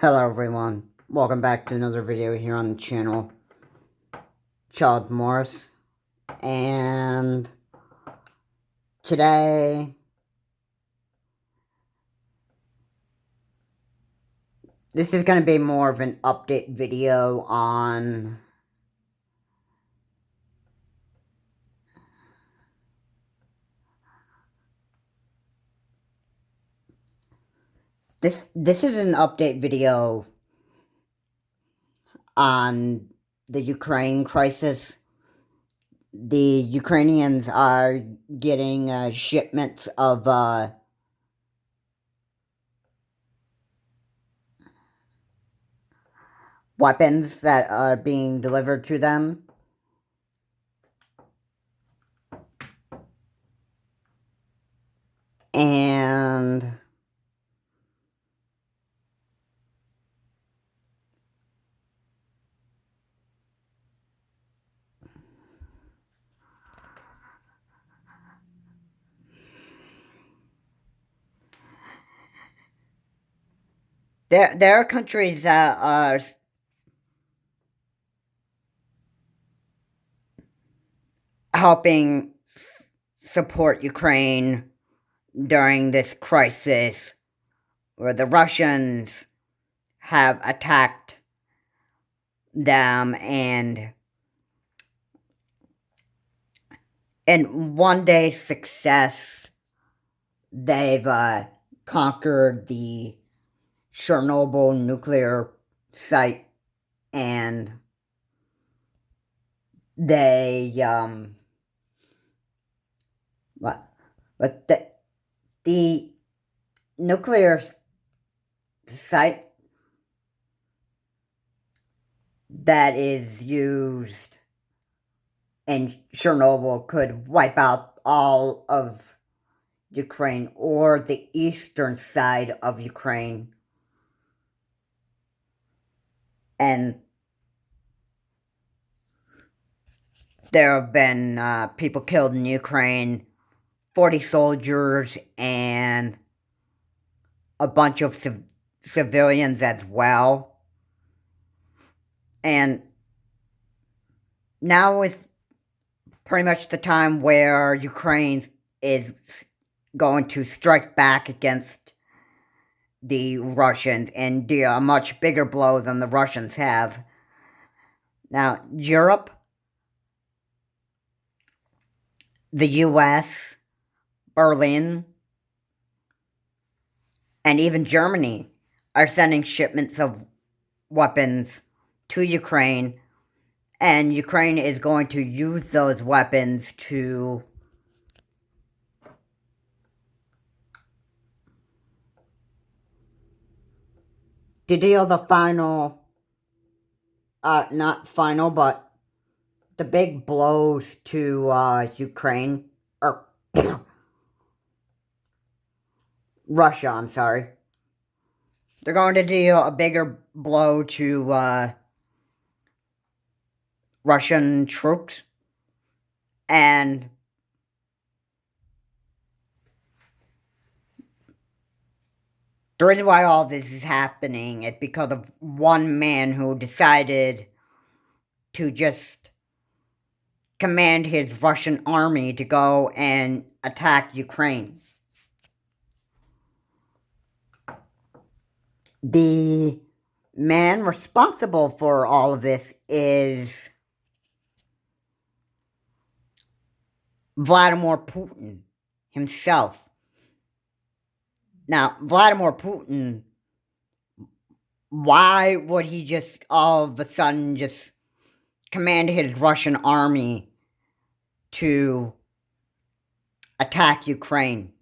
Hello everyone, welcome back to another video here on the channel, Charles Morris, and today, this is going to be more of an update video on this is an update video on the Ukraine crisis. The Ukrainians are getting shipments of weapons that are being delivered to them. And there are countries that are helping support Ukraine during this crisis, where the Russians have attacked them, and in one day success, they've conquered the Chernobyl nuclear site, and they but the nuclear site that is used in Chernobyl could wipe out all of Ukraine, or the eastern side of Ukraine. And there have been people killed in Ukraine, 40 soldiers, and a bunch of civilians as well. And now is pretty much the time where Ukraine is going to strike back against the Russians and deal a much bigger blow than the Russians have. Now, Europe, the US, Berlin, and even Germany are sending shipments of weapons to Ukraine, and Ukraine is going to use those weapons to deal the final, not final, but the big blows to Ukraine, or Russia, I'm sorry. They're going to deal a bigger blow to Russian troops, and the reason why all this is happening is because of one man who decided to just command his Russian army to go and attack Ukraine. The man responsible for all of this is Vladimir Putin himself. Now, Vladimir Putin, why would he just all of a sudden just command his Russian army to attack Ukraine?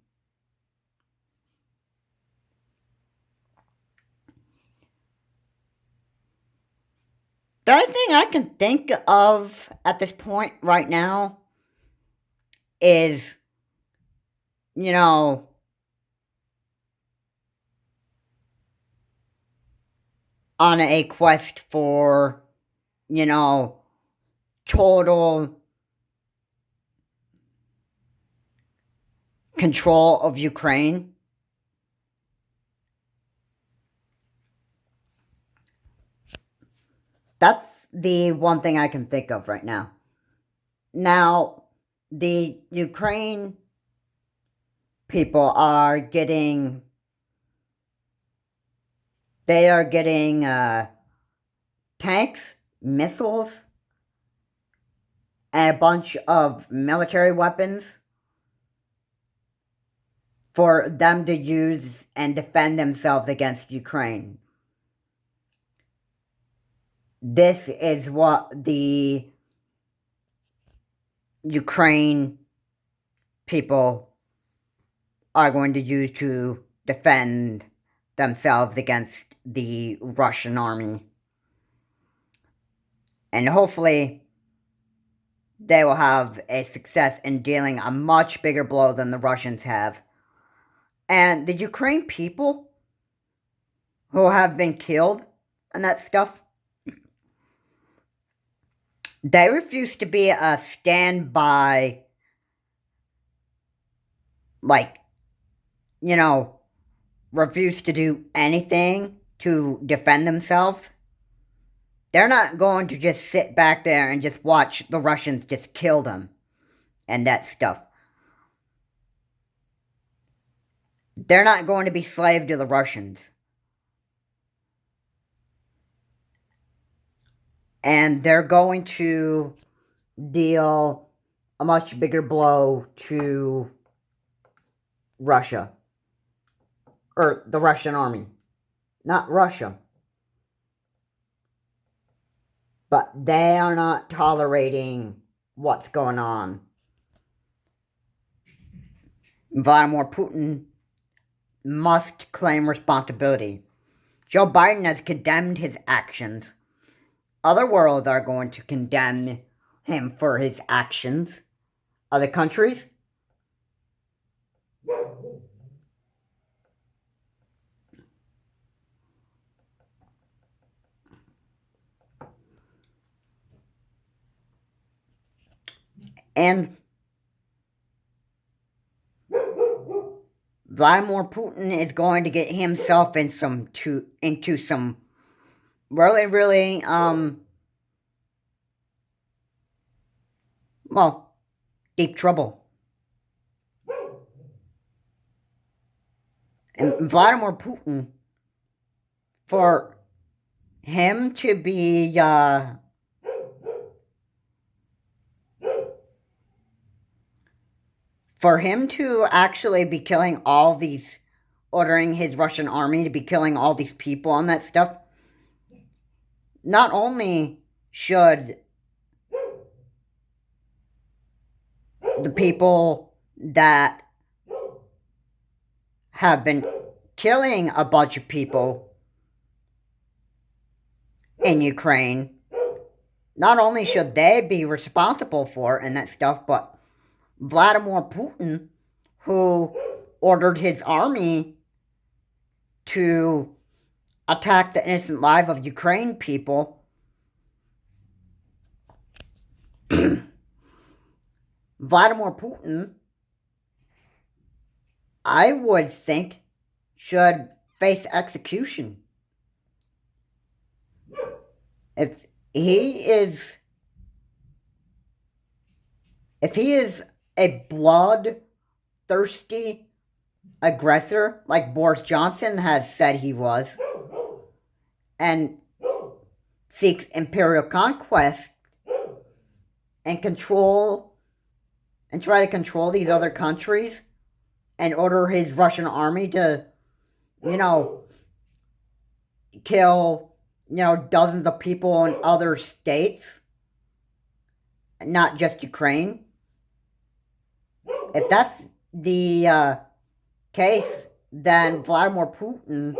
The only thing I can think of at this point right now is, on a quest for, total control of Ukraine. That's the one thing I can think of right now. Now, the Ukraine people are getting, they are getting tanks, missiles, and a bunch of military weapons for them to use and defend themselves against Ukraine. This is what the Ukraine people are going to use to defend themselves against the Russian army. And hopefully they will have a success in dealing a much bigger blow than the Russians have. And the Ukraine people who have been killed and that stuff, they refuse to be a standby, like, refuse to do anything to defend themselves. They're not going to just sit back there and just watch the Russians just kill them and that stuff. They're not going to be slave to the Russians. And they're going to deal a much bigger blow to Russia. Or the Russian army. Not Russia. But they are not tolerating what's going on. Vladimir Putin must claim responsibility. Joe Biden has condemned his actions. Other worlds are going to condemn him for his actions. Other countries. And Vladimir Putin is going to get himself into some really, really, deep trouble. And Vladimir Putin, for him to be, for him to actually be killing all these, ordering his Russian army to be killing all these people and that stuff, not only should the people that have been killing a bunch of people in Ukraine, not only should they be responsible for it and that stuff, but Vladimir Putin, who ordered his army to attack the innocent lives of Ukraine people, Vladimir Putin, I would think, should face execution. If he is a bloodthirsty aggressor, like Boris Johnson has said he was, and seeks imperial conquest and try to control these other countries and order his Russian army to, kill, dozens of people in other states, not just Ukraine. If that's the case, then Vladimir Putin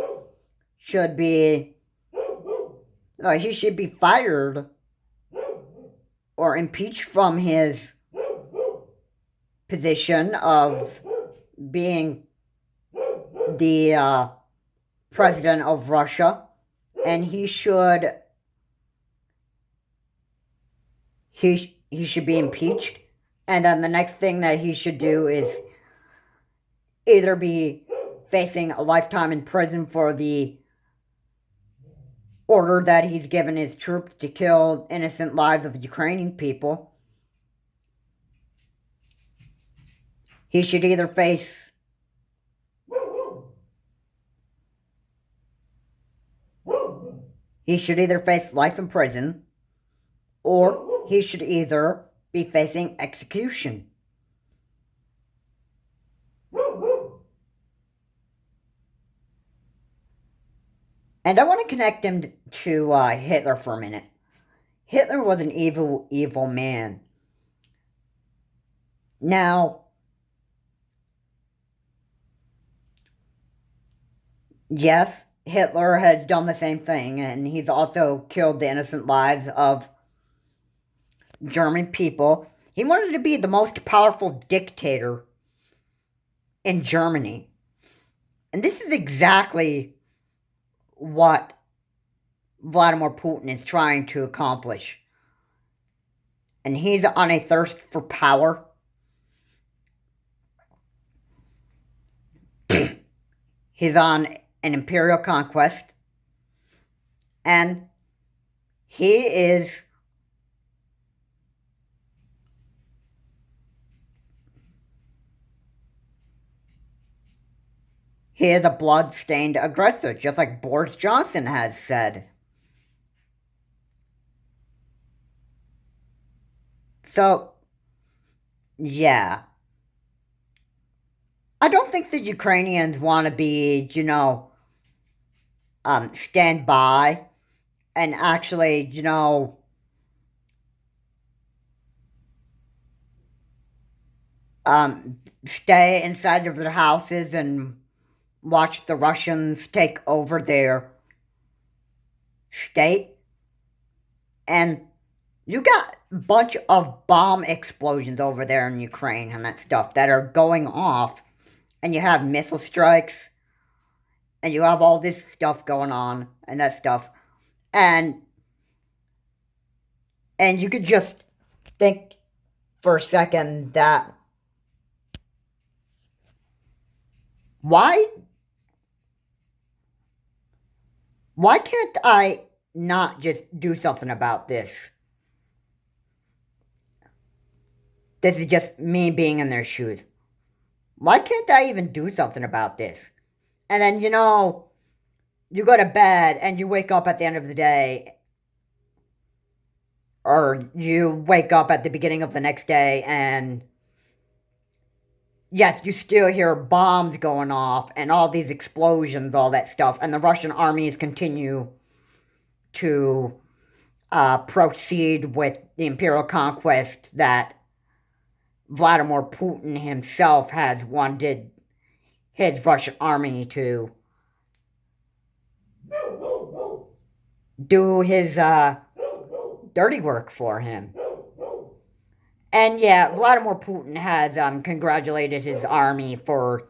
should be, he should be fired or impeached from his position of being the president of Russia, and he should be impeached. And then the next thing that he should do is either be facing a lifetime in prison or order that he's given his troops to kill innocent lives of Ukrainian people, he should either face life in prison, or he should either be facing execution. And I want to connect him to Hitler for a minute. Hitler was an evil, evil man. Now, yes, Hitler has done the same thing, and he's also killed the innocent lives of German people. He wanted to be the most powerful dictator in Germany. And this is exactly what Vladimir Putin is trying to accomplish. And he's on a thirst for power. He's on an imperial conquest. And he is a blood-stained aggressor, just like Boris Johnson has said. So, yeah. I don't think the Ukrainians want to be, stand by and actually, stay inside of their houses and watch the Russians take over their state. And you got a bunch of bomb explosions over there in Ukraine and that stuff that are going off. And you have missile strikes. And you have all this stuff going on and that stuff. And you could just think for a second that why can't I not just do something about this? This is just me being in their shoes. Why can't I even do something about this? And then, you go to bed and you wake up at the end of the day, or you wake up at the beginning of the next day and yes, you still hear bombs going off and all these explosions, all that stuff, and the Russian armies continue to proceed with the imperial conquest that Vladimir Putin himself has wanted his Russian army to do his dirty work for him. And yeah, Vladimir Putin has congratulated his army for,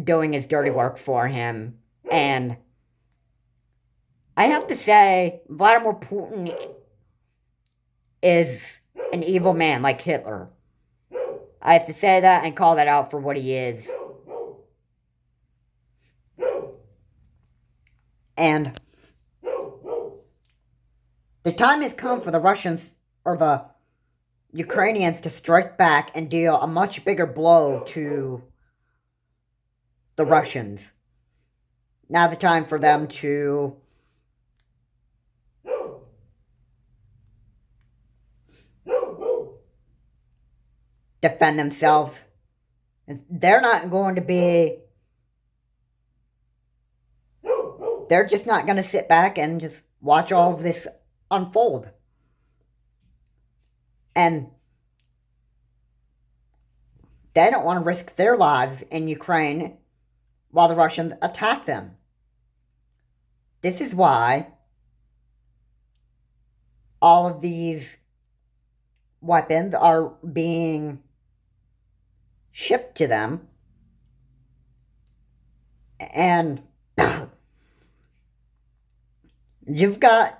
doing his dirty work for him. And I have to say, Vladimir Putin is an evil man like Hitler. I have to say that and call that out for what he is. And the time has come for the Russians, or the Ukrainians, to strike back and deal a much bigger blow to the Russians. Now the time for them to defend themselves. They're not going to be... They're just not going to sit back and just watch all of this unfold. And they don't want to risk their lives in Ukraine while the Russians attack them. This is why all of these weapons are being shipped to them. And you've got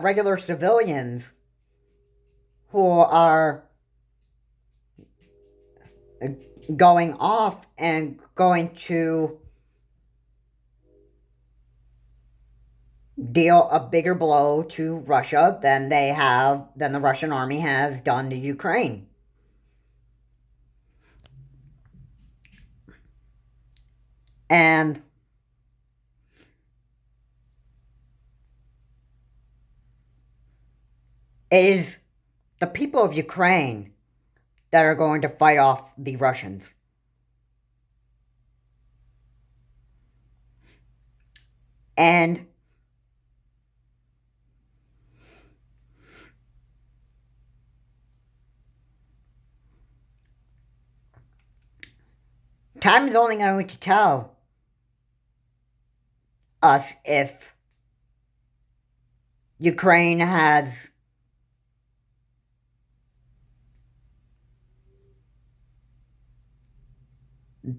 regular civilians who are going off and going to deal a bigger blow to Russia than the Russian army has done to Ukraine. And it is the people of Ukraine that are going to fight off the Russians. And time is only going to tell us if Ukraine has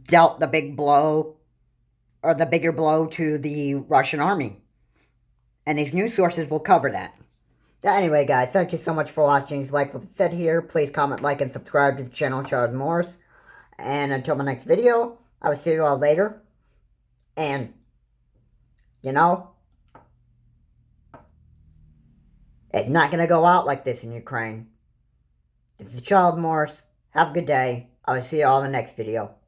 dealt the big blow or the bigger blow to the Russian army. And these news sources will cover that. Anyway, guys, thank you so much for watching. If you like what was said here, please comment, like, and subscribe to the channel, Charles Morris. And until my next video, I will see you all later. And, you know, it's not going to go out like this in Ukraine. This is Charles Morris. Have a good day. I will see you all in the next video.